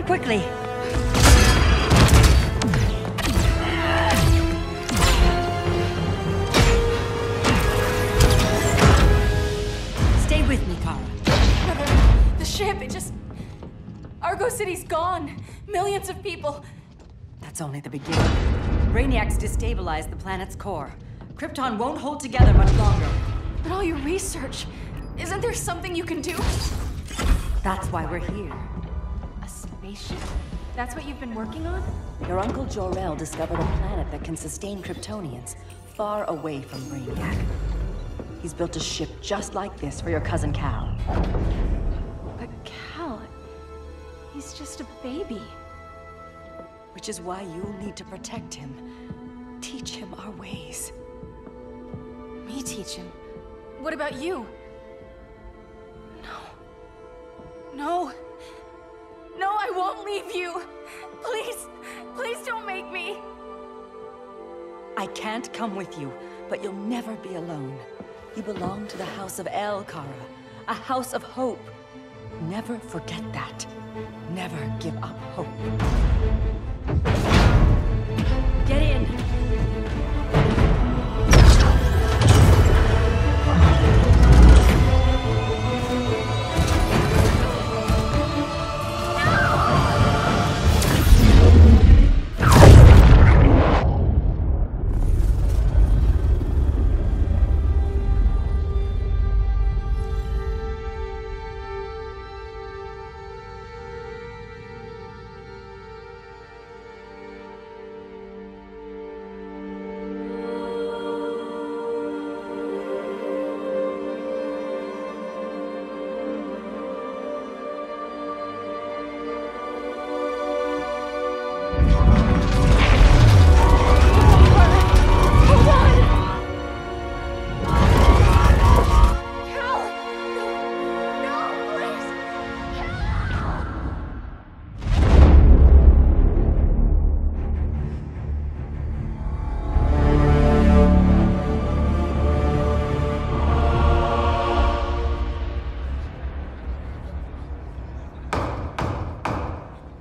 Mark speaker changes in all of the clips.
Speaker 1: quickly. Stay with me, Kara.
Speaker 2: The ship, it just... Argo City's gone. Millions of people.
Speaker 1: That's only the beginning. Brainiac's destabilized the planet's core. Krypton won't hold together much longer.
Speaker 2: But all your research, isn't there something you can do?
Speaker 1: That's why we're here.
Speaker 2: A spaceship? That's what you've been working on?
Speaker 1: Your Uncle Jor-El discovered a planet that can sustain Kryptonians, far away from Brainiac. He's built a ship just like this for your cousin Cal.
Speaker 2: But Cal... he's just a baby.
Speaker 1: Which is why you'll need to protect him. Teach him our ways.
Speaker 2: Me teach him? What about you? No. No. No, I won't leave you. Please, please don't make me.
Speaker 1: I can't come with you, but you'll never be alone. You belong to the House of El, Kara. A house of hope. Never forget that. Never give up hope. Get in!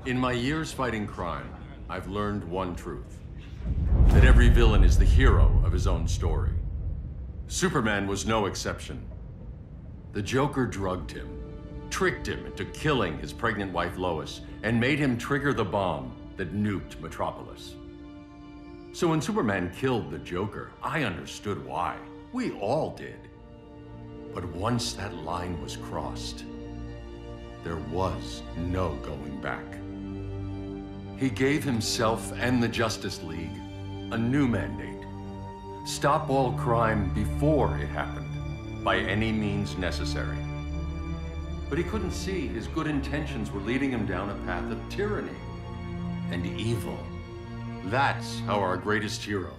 Speaker 3: In my years fighting crime, I've learned one truth. That every villain is the hero of his own story. Superman was no exception. The Joker drugged him, tricked him into killing his pregnant wife Lois, and made him trigger the bomb that nuked Metropolis. So when Superman killed the Joker, I understood why. We all did. But once that line was crossed, there was no going back. He gave himself and the Justice League a new mandate. Stop all crime before it happened, by any means necessary. But he couldn't see his good intentions were leading him down a path of tyranny and evil. That's how our greatest hero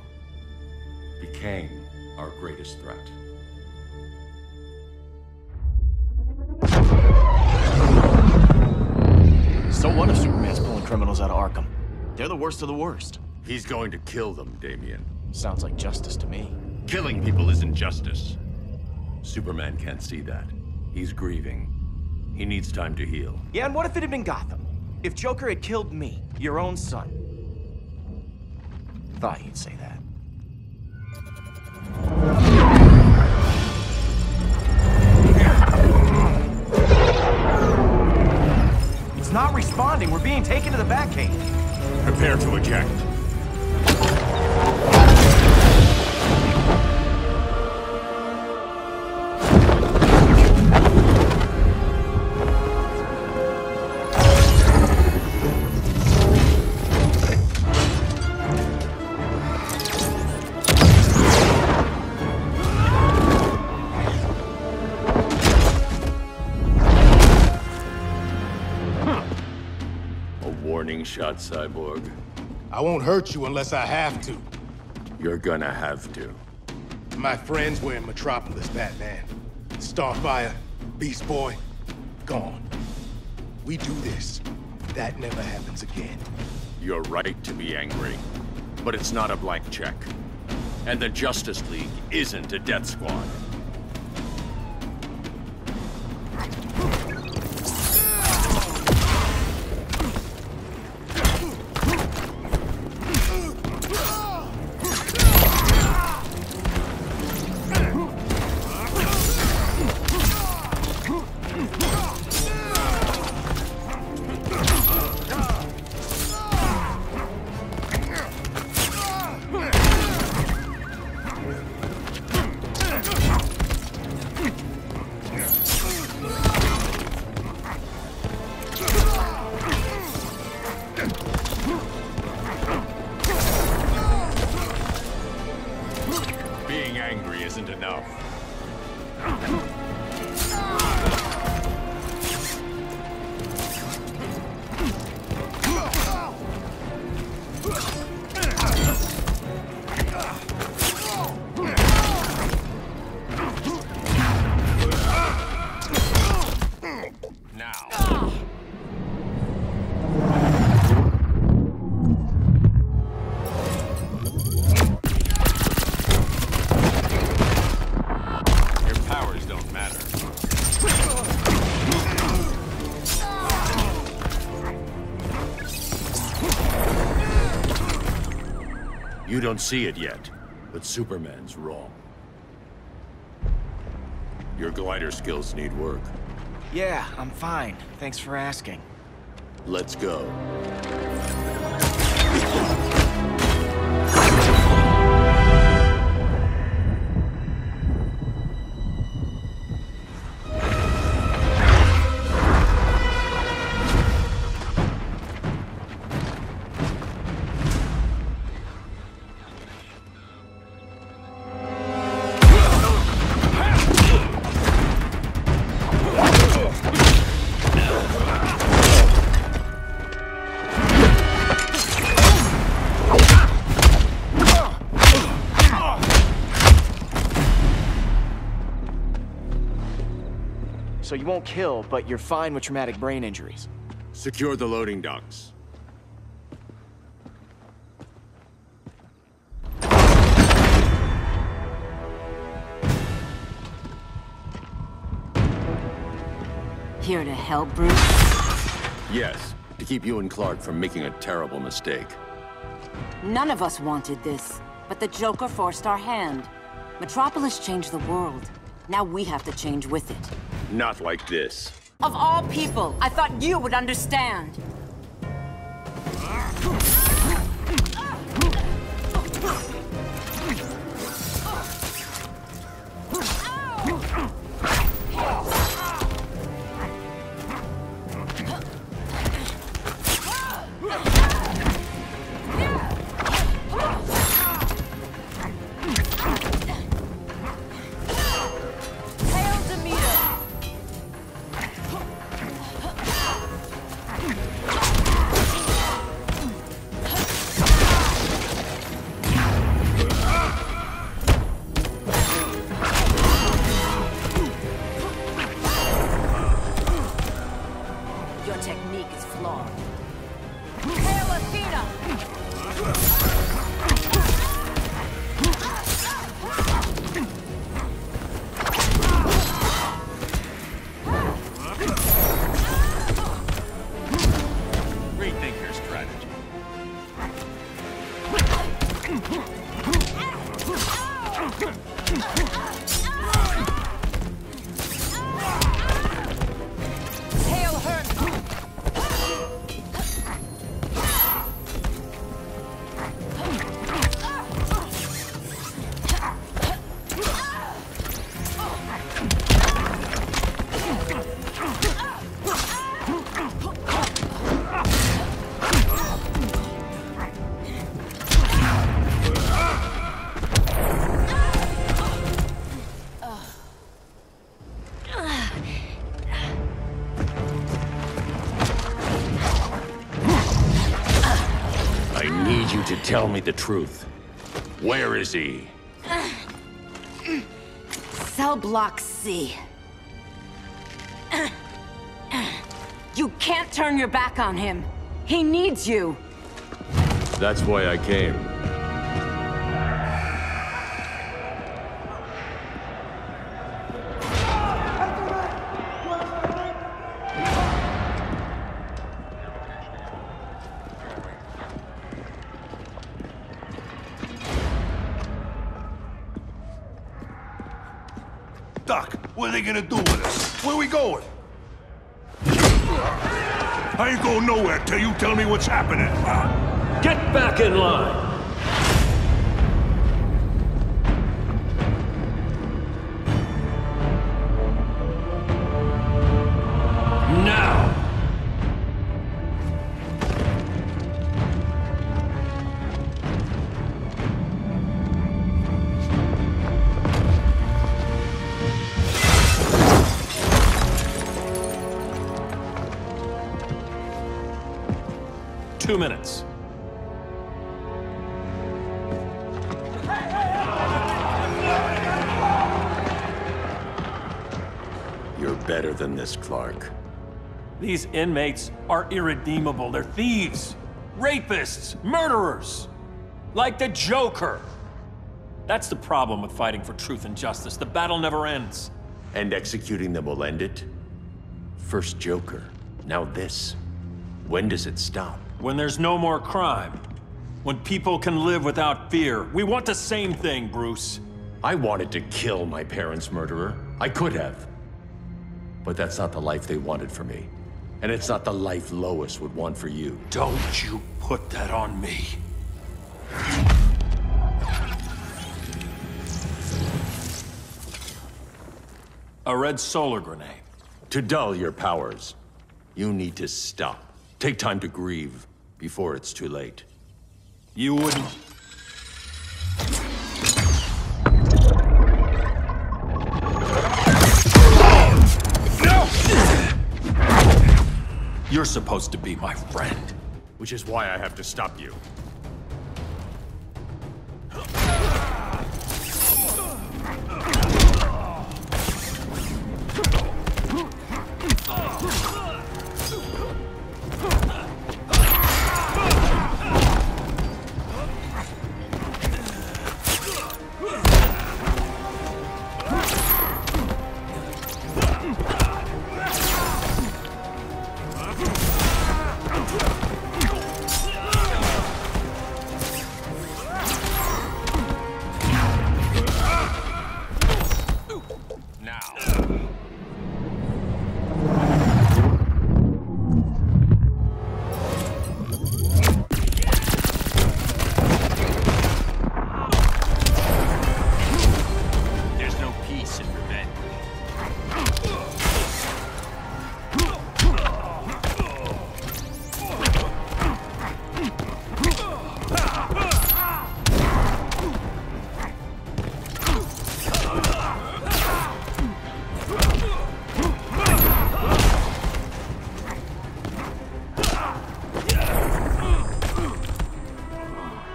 Speaker 3: became our greatest threat.
Speaker 4: So what if Superman's pulling criminals out of Arkham? They're the worst of the worst.
Speaker 3: He's going to kill them, Damian.
Speaker 4: Sounds like justice to me.
Speaker 3: Killing people isn't justice. Superman can't see that. He's grieving. He needs time to heal.
Speaker 4: Yeah, and what if it had been Gotham? If Joker had killed me, your own son? Thought you'd say that. It's not responding. We're being taken to the Batcave.
Speaker 3: Prepare to eject. Shot, Cyborg.
Speaker 5: I won't hurt you unless I have to.
Speaker 3: You're gonna have to.
Speaker 5: My friends were in Metropolis, Batman. Starfire, Beast Boy, gone. We do this. That never happens again.
Speaker 3: You're right to be angry, but it's not a blank check. And the Justice League isn't a death squad. You don't see it yet, but Superman's wrong. Your glider skills need work.
Speaker 4: Yeah, I'm fine. Thanks for asking.
Speaker 3: Let's go.
Speaker 4: So you won't kill, but you're fine with traumatic brain injuries.
Speaker 3: Secure the loading docks.
Speaker 1: Here to help, Bruce?
Speaker 3: Yes, to keep you and Clark from making a terrible mistake.
Speaker 1: None of us wanted this, but the Joker forced our hand. Metropolis changed the world. Now we have to change with it.
Speaker 3: Not like this.
Speaker 1: Of all people, I thought you would understand.
Speaker 3: Tell me the truth. Where is he?
Speaker 1: Cell block C. You can't turn your back on him. He needs you.
Speaker 3: That's why I came.
Speaker 6: Doc, what are they gonna do with us? Where we going? I ain't going nowhere till you tell me what's happening.
Speaker 3: Get back in line! Now!
Speaker 7: Two minutes.
Speaker 3: You're better than this, Clark.
Speaker 7: These inmates are irredeemable. They're thieves, rapists, murderers. Like the Joker. That's the problem with fighting for truth and justice. The battle never ends.
Speaker 3: And executing them will end it? First Joker, now this. When does it stop?
Speaker 7: When there's no more crime. when people can live without fear. We want the same thing, Bruce.
Speaker 3: I wanted to kill my parents' murderer. I could have. But that's not the life they wanted for me. And it's not the life Lois would want for you.
Speaker 7: Don't you put that on me. A red solar grenade.
Speaker 3: To dull your powers, you need to stop. Take time to grieve before it's too late.
Speaker 7: You wouldn't... No! You're supposed to be my friend.
Speaker 3: Which is why I have to stop you.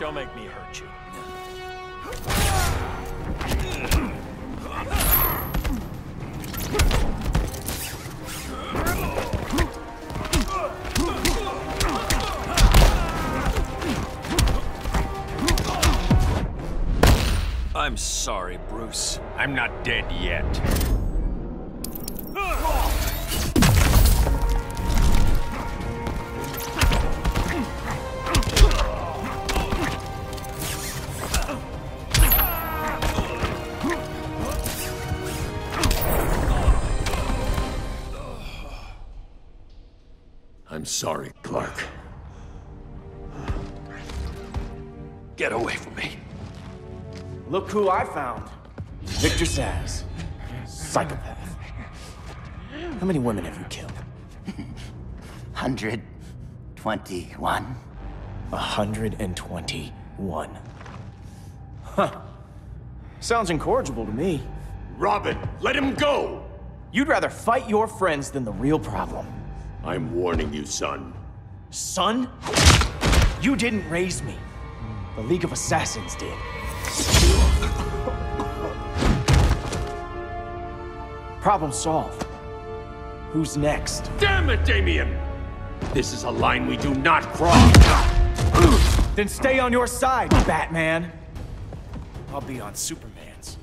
Speaker 7: Don't make me hurt you. I'm sorry, Bruce.
Speaker 3: I'm not dead yet. I'm sorry, Clark.
Speaker 7: Get away from me.
Speaker 4: Look who I found. Victor Zsasz. Psychopath. How many women have you killed?
Speaker 8: 121.
Speaker 4: 121. Huh. Sounds incorrigible to me.
Speaker 3: Robin, let him go!
Speaker 4: You'd rather fight your friends than the real problem.
Speaker 3: I'm warning you, son.
Speaker 4: Son? You didn't raise me. The League of Assassins did. Problem solved. Who's next?
Speaker 3: Damn it, Damien! This is a line we do not cross!
Speaker 4: Then stay on your side, Batman. I'll be on Superman's.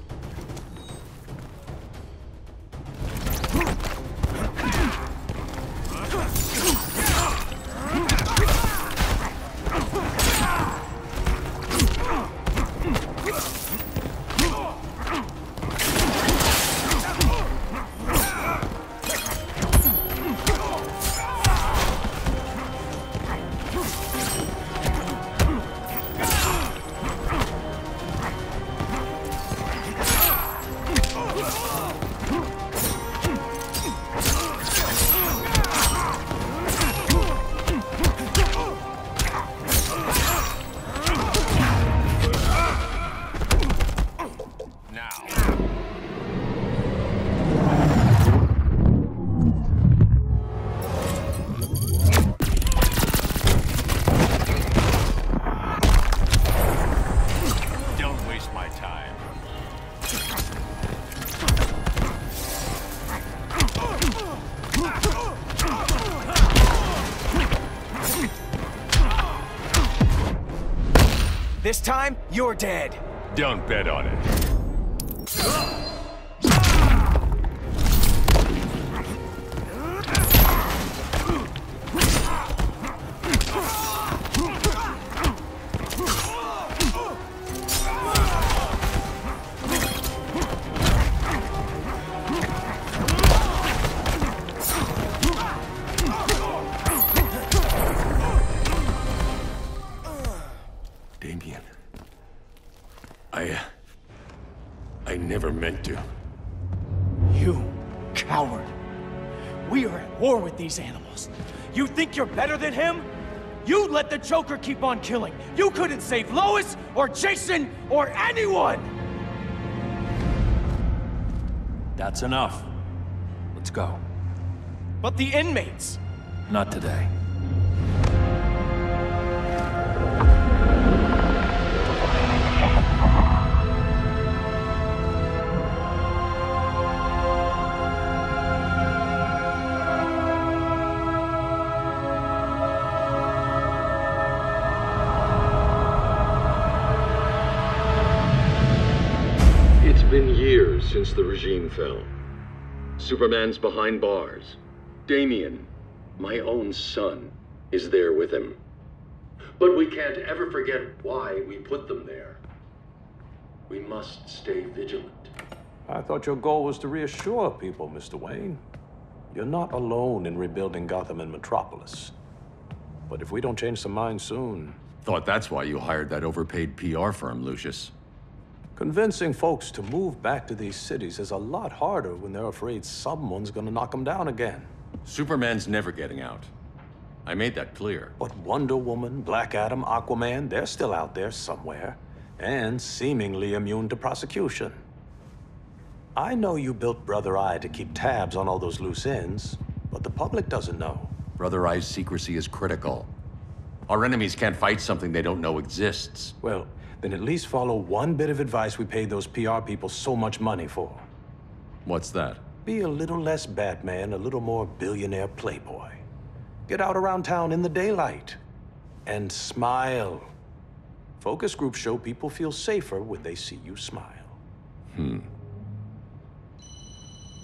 Speaker 4: This time, you're dead.
Speaker 3: Don't bet on it. never meant to.
Speaker 4: You coward. We are at war with these animals. You think you're better than him? You let the Joker keep on killing. You couldn't save Lois, or Jason, or anyone!
Speaker 7: That's enough. Let's go.
Speaker 4: But the inmates!
Speaker 7: Not today.
Speaker 3: It's been years since the regime fell. Superman's behind bars. Damien, my own son, is there with him. But we can't ever forget why we put them there. We must stay vigilant.
Speaker 9: I thought your goal was to reassure people, Mr. Wayne. You're not alone in rebuilding Gotham and Metropolis. But if we don't change some minds soon...
Speaker 3: Thought that's why you hired that overpaid PR firm, Lucius.
Speaker 9: Convincing folks to move back to these cities is a lot harder when they're afraid someone's gonna knock them down again.
Speaker 3: Superman's never getting out. I made that clear.
Speaker 9: But Wonder Woman, Black Adam, Aquaman, they're still out there somewhere, and seemingly immune to prosecution. I know you built Brother Eye to keep tabs on all those loose ends, but the public doesn't know.
Speaker 3: Brother Eye's secrecy is critical. Our enemies can't fight something they don't know exists.
Speaker 9: Well, then at least follow one bit of advice we paid those PR people so much money for.
Speaker 3: What's that?
Speaker 9: Be a little less Batman, a little more billionaire playboy. Get out around town in the daylight. And smile. Focus groups show people feel safer when they see you smile.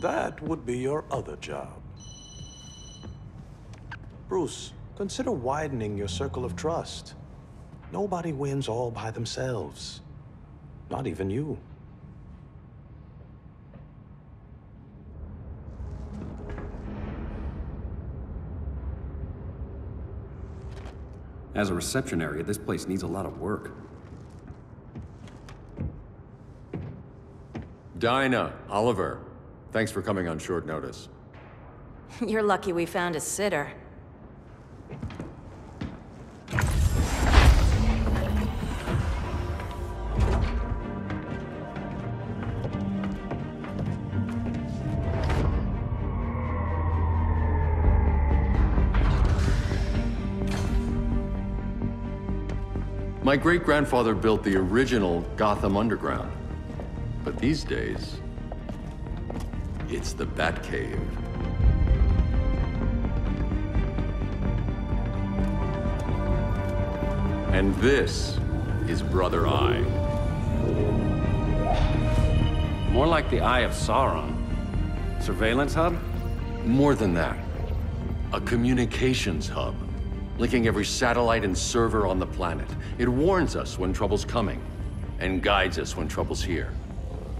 Speaker 9: That would be your other job. Bruce, consider widening your circle of trust. Nobody wins all by themselves. Not even you.
Speaker 10: As a reception area, this place needs a lot of work.
Speaker 3: Dinah, Oliver, thanks for coming on short notice.
Speaker 2: You're lucky we found a sitter.
Speaker 3: My great-grandfather built the original Gotham Underground. But these days, it's the Batcave. And this is Brother Eye.
Speaker 10: More like the Eye of Sauron. Surveillance hub?
Speaker 3: More than that. A communications hub. Linking every satellite and server on the planet. It warns us when trouble's coming, and guides us when trouble's here.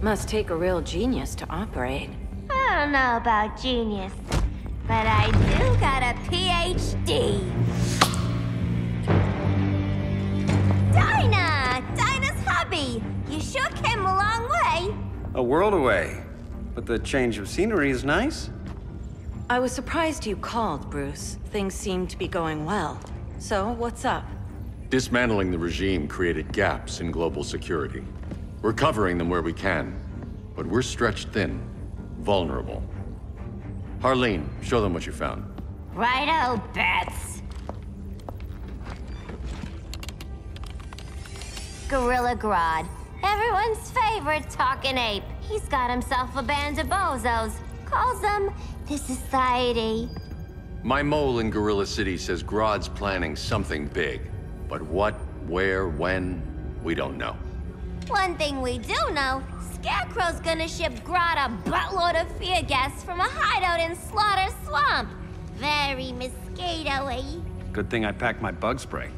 Speaker 2: Must take a real genius to operate.
Speaker 11: I don't know about genius, but I do got a PhD. Dinah's hubby. You sure came a long way.
Speaker 10: A world away. But the change of scenery is nice.
Speaker 2: I was surprised you called, Bruce. Things seem to be going well. So, what's up?
Speaker 3: Dismantling the regime created gaps in global security. We're covering them where we can, but we're stretched thin, vulnerable. Harleen, show them what you found.
Speaker 11: Righto, Bats. Gorilla Grodd. Everyone's favorite talking ape. He's got himself a band of bozos. Calls them the Society.
Speaker 3: My mole in Gorilla City says Grodd's planning something big. But what, where, when, we don't know.
Speaker 11: One thing we do know, Scarecrow's gonna ship Grodd a buttload of fear gas from a hideout in Slaughter Swamp. Very mosquito-y.
Speaker 10: Good thing I packed my bug spray.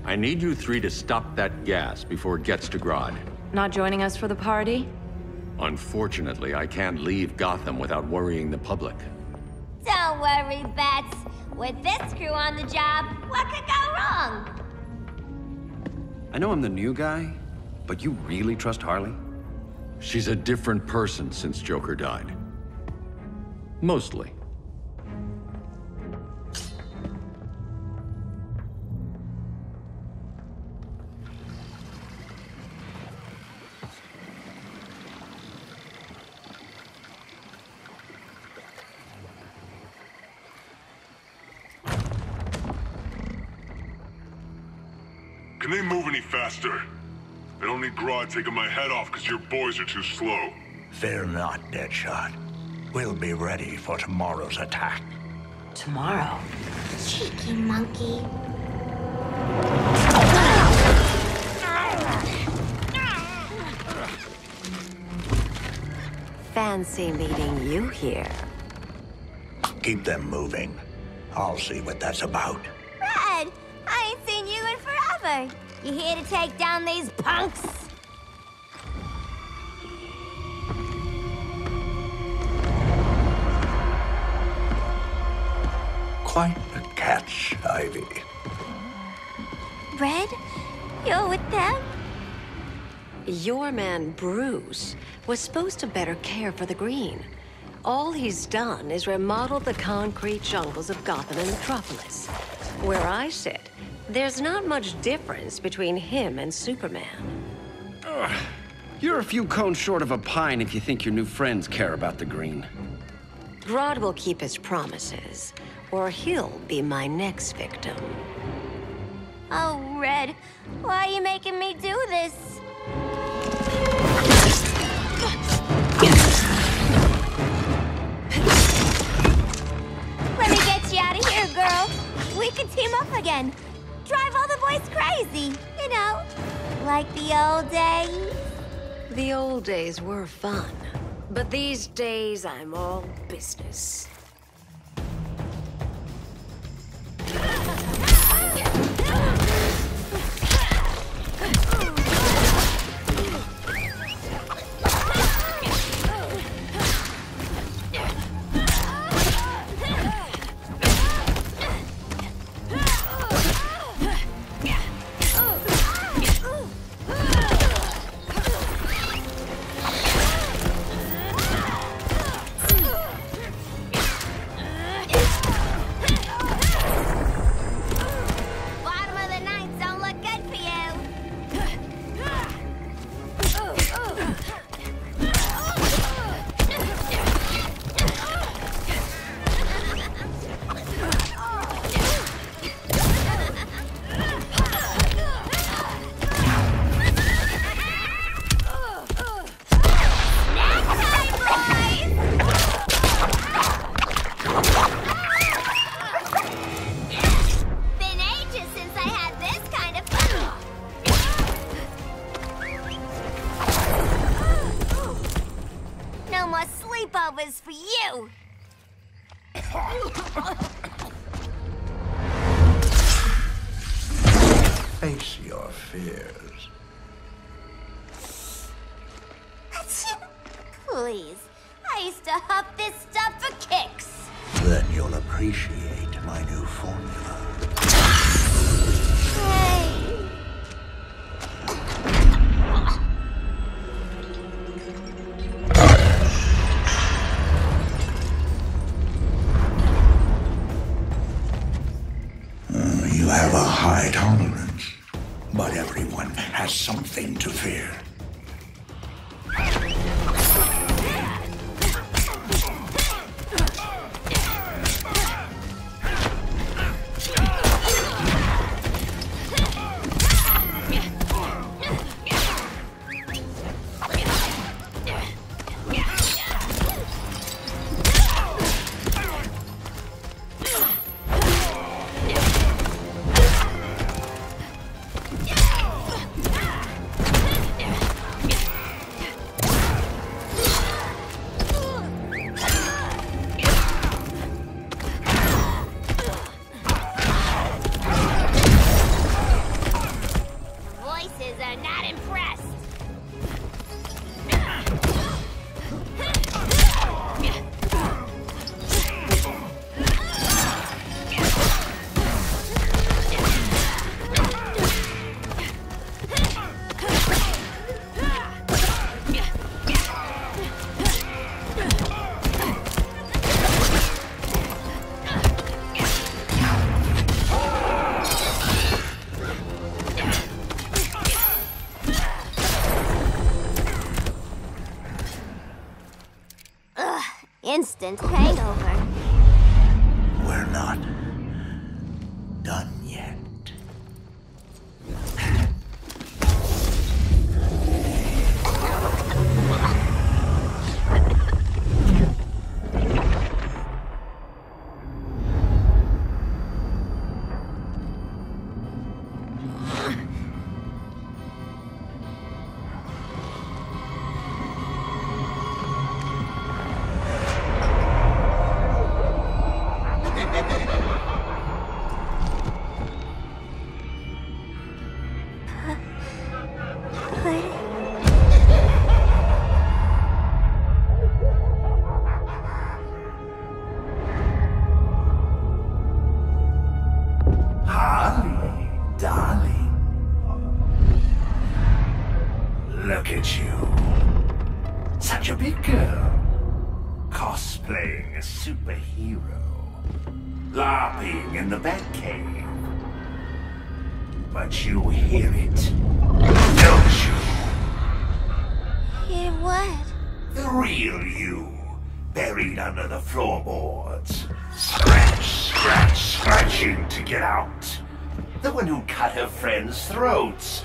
Speaker 3: I need you three to stop that gas before it gets to Grodd.
Speaker 2: Not joining us for the party?
Speaker 3: Unfortunately, I can't leave Gotham without worrying the public.
Speaker 11: Don't worry, Bats. With this crew on the job, what could go wrong?
Speaker 10: I know I'm the new guy, but you really trust Harley?
Speaker 3: She's a different person since Joker died. Mostly.
Speaker 6: Can they move any faster? I don't need Grodd taking my head off because your boys are too slow.
Speaker 8: Fear not, Deadshot. We'll be ready for tomorrow's attack.
Speaker 1: Tomorrow?
Speaker 11: Cheeky monkey.
Speaker 1: Fancy meeting you here.
Speaker 8: Keep them moving. I'll see what that's about.
Speaker 11: Red, I ain't seen you in forever. You here to take down these punks?
Speaker 8: Quite a catch, Ivy.
Speaker 11: Red, you're with them?
Speaker 1: Your man, Bruce, was supposed to better care for the Green. All he's done is remodel the concrete jungles of Gotham and Metropolis. Where I sit, there's not much difference between him and Superman.
Speaker 10: You're a few cones short of a pine if you think your new friends care about the Green.
Speaker 1: Grodd will keep his promises, or he'll be my next victim.
Speaker 11: Oh, Red, why are you making me do this? Let me get you out of here, girl. We can team up again. Drive all the boys crazy, you know, like the old days.
Speaker 1: The old days were fun, but these days I'm all business.
Speaker 11: Sleepovers for you!
Speaker 8: Face your fears.
Speaker 11: Please, I used to huff this stuff for kicks.
Speaker 8: Then you'll appreciate my new formula.
Speaker 11: Hey.
Speaker 8: You have a high tolerance, but everyone has something to fear.
Speaker 11: instant hangover.
Speaker 8: We're not done yet.
Speaker 12: Look at you. Such a big girl. Cosplaying a superhero. LARPing in the Batcave. But you hear it, don't you?
Speaker 11: Hear what?
Speaker 12: The real you. Buried under the floorboards. Scratch, scratch, scratching to get out. The one who cut her friends' throats.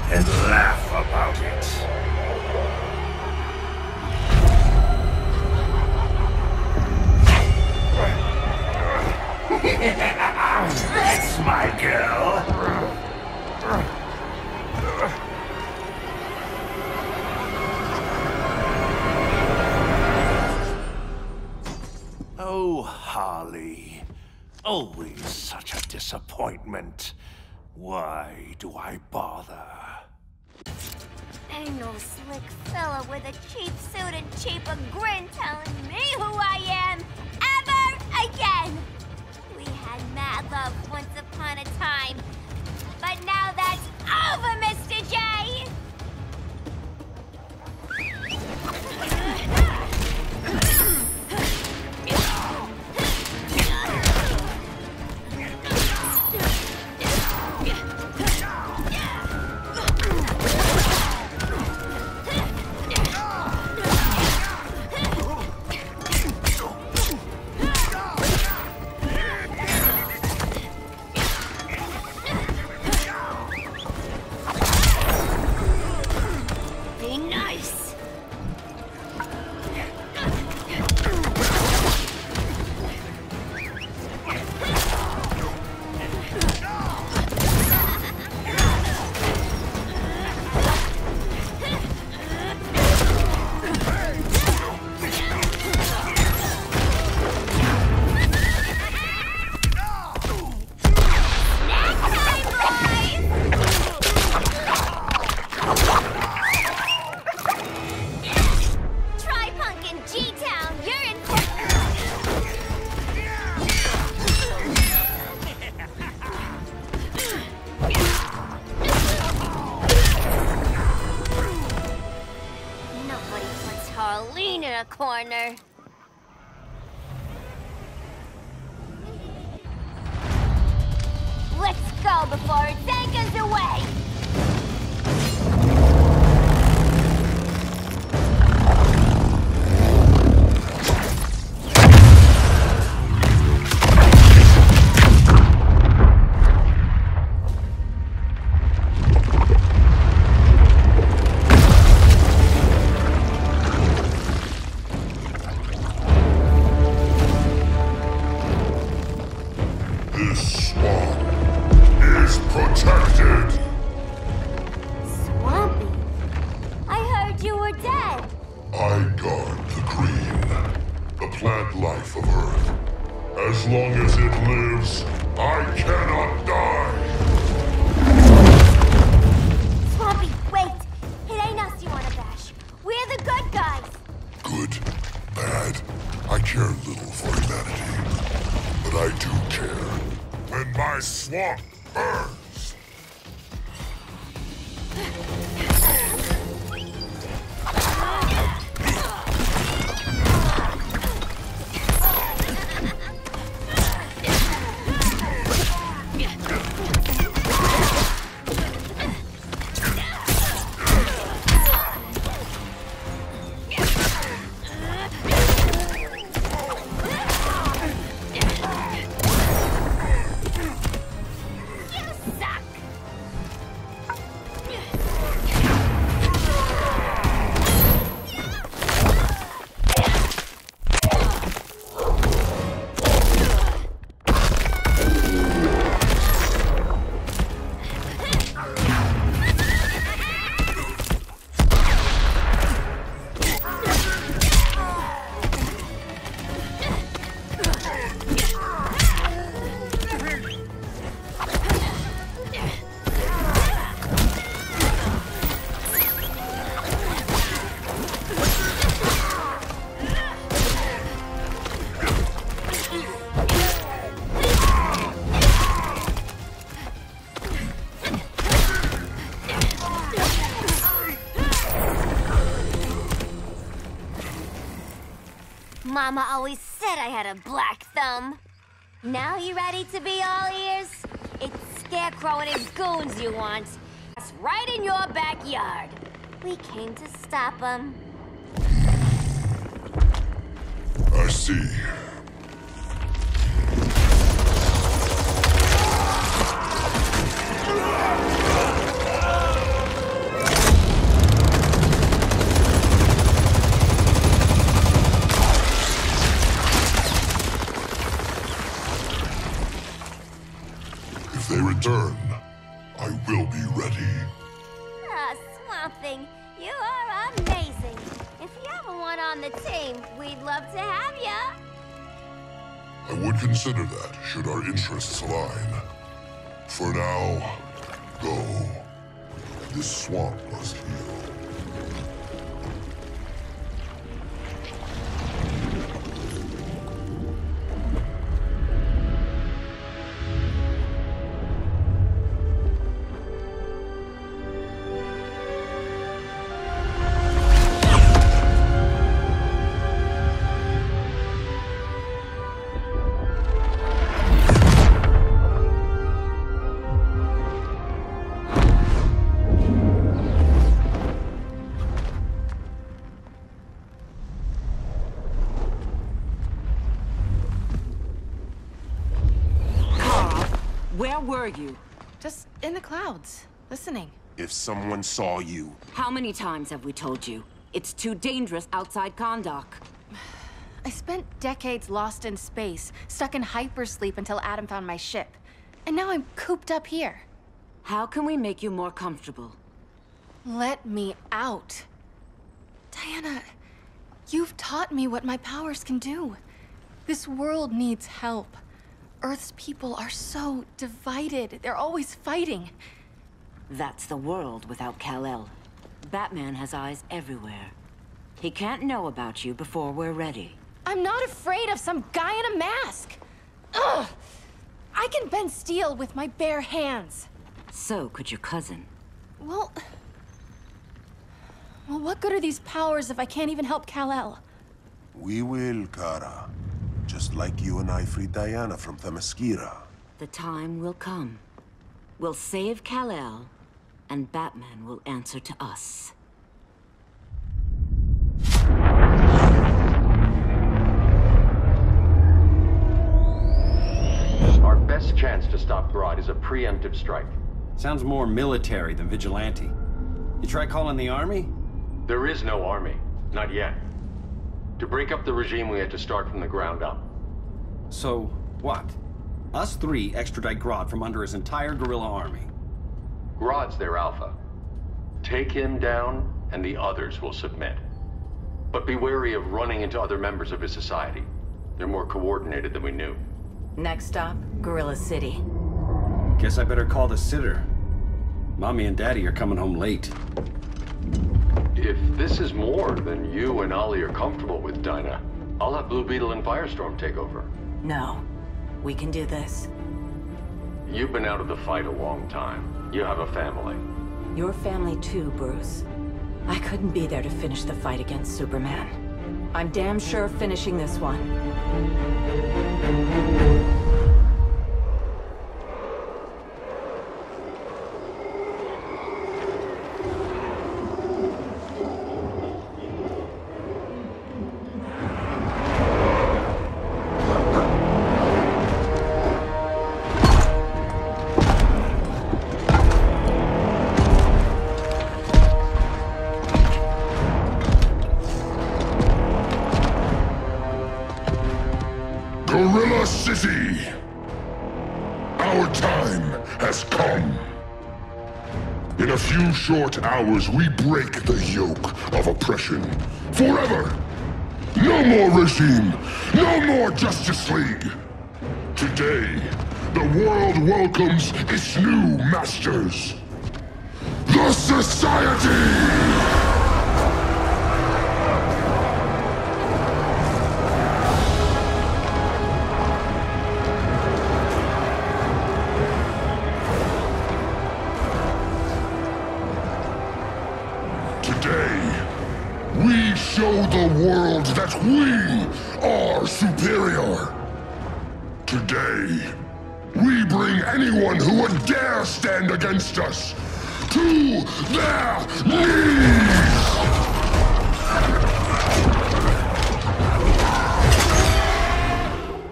Speaker 12: And laugh about it. That's my girl. Oh, Harley. Always such a disappointment. Why do I bother?
Speaker 11: Ain't no slick fella with a cheap suit and cheaper grin telling me who I am ever again. We had mad love once upon a time, but now that's over, Mr. J. Corner. Let's go before it takes us away! Mama always said I had a black thumb. Now you ready to be all ears? It's Scarecrow and his goons you want. That's right in your backyard. We came to stop them.
Speaker 6: I see. If they return, I will be ready.
Speaker 11: Ah, Swamp Thing, you are amazing. If you ever want on the team, we'd love to have ya.
Speaker 6: I would consider that, should our interests align. For now, go. This swamp must heal.
Speaker 1: Where were you?
Speaker 2: Just in the clouds, listening.
Speaker 5: If someone saw you...
Speaker 1: How many times have we told you? It's too dangerous outside Kahndaq.
Speaker 2: I spent decades lost in space, stuck in hypersleep until Adam found my ship. And now I'm cooped up here.
Speaker 1: How can we make you more comfortable?
Speaker 2: Let me out. Diana, you've taught me what my powers can do. This world needs help. Earth's people are so divided. They're always fighting.
Speaker 1: That's the world without Kal-El. Batman has eyes everywhere. He can't know about you before we're ready.
Speaker 2: I'm not afraid of some guy in a mask. Ugh! I can bend steel with my bare hands.
Speaker 1: So could your cousin.
Speaker 2: Well, what good are these powers if I can't even help Kal-El?
Speaker 5: We will, Kara. Just like you and I freed Diana from Themyscira.
Speaker 1: The time will come. We'll save Kal-El, and Batman will answer to us.
Speaker 9: Our best chance to stop Grodd is a preemptive strike.
Speaker 10: Sounds more military than vigilante. You try calling the army?
Speaker 9: There is no army. Not yet. To break up the regime, we had to start from the ground up.
Speaker 10: So, what? Us three extradite Grodd from under his entire guerrilla army.
Speaker 9: Grodd's their alpha. Take him down, and the others will submit. But be wary of running into other members of his society. They're more coordinated than we knew.
Speaker 1: Next stop, Gorilla City.
Speaker 10: Guess I better call the sitter. Mommy and Daddy are coming home late.
Speaker 9: If this is more than you and Ollie are comfortable with, Dinah, I'll have Blue Beetle and Firestorm take over.
Speaker 1: No. We can do this.
Speaker 9: You've been out of the fight a long time. You have a family.
Speaker 1: Your family too, Bruce. I couldn't be there to finish the fight against Superman. I'm damn sure finishing this one.
Speaker 6: Gorilla City! Our time has come. In a few short hours, we break the yoke of oppression. Forever! No more regime! No more Justice League! Today, the world welcomes its new masters. The Society! Today, we show the world that we are superior. Today, we bring anyone who would dare stand against us to their knees!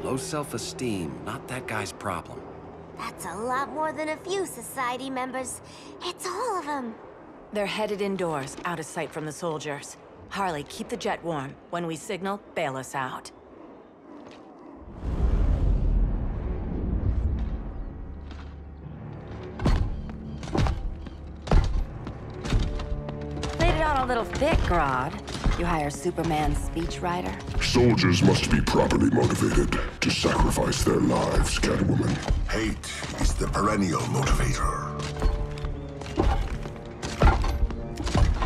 Speaker 10: Low self-esteem, not that guy's problem.
Speaker 11: That's a lot more than a few society members. It's all of them.
Speaker 1: They're headed indoors, out of sight from the soldiers. Harley, keep the jet warm. When we signal, bail us out. Played it on a little thick, Grodd. You hire Superman's speechwriter?
Speaker 6: Soldiers must be properly motivated to sacrifice their lives, Catwoman.
Speaker 12: Hate is the perennial motivator.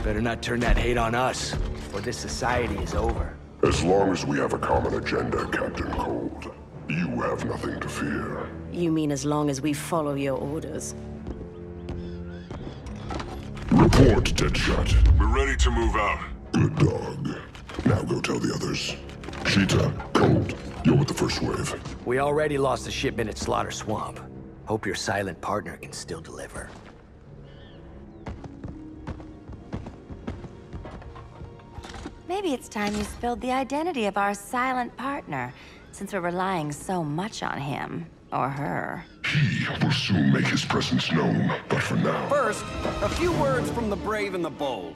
Speaker 4: Better not turn that hate on us, or this society is over.
Speaker 6: As long as we have a common agenda, Captain Cold, you have nothing to fear.
Speaker 1: You mean as long as we follow your orders?
Speaker 6: Report, Deadshot.
Speaker 3: We're ready to move out.
Speaker 6: Good dog. Now go tell the others. Cheetah, Cold, you're with the first wave.
Speaker 4: We already lost a shipment at Slaughter Swamp. Hope your silent partner can still deliver.
Speaker 1: Maybe it's time you spilled the identity of our silent partner, since we're relying so much on him, or her.
Speaker 6: He will soon make his presence known, but for now...
Speaker 10: First, a few words from the brave and the bold.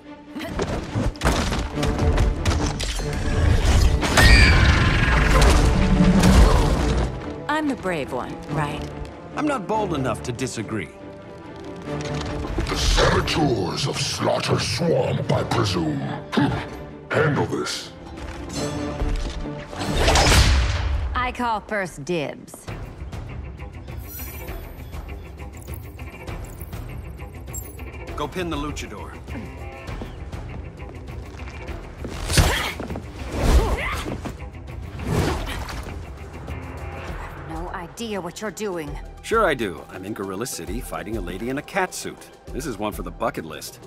Speaker 1: I'm the brave one, right?
Speaker 10: I'm not bold enough to disagree.
Speaker 6: The saboteurs of Slaughter Swamp, I presume. Handle this.
Speaker 1: I call first dibs.
Speaker 10: Go pin the luchador.
Speaker 1: No idea what you're doing.
Speaker 10: Sure I do. I'm in Gorilla City fighting a lady in a cat suit. This is one for the bucket list.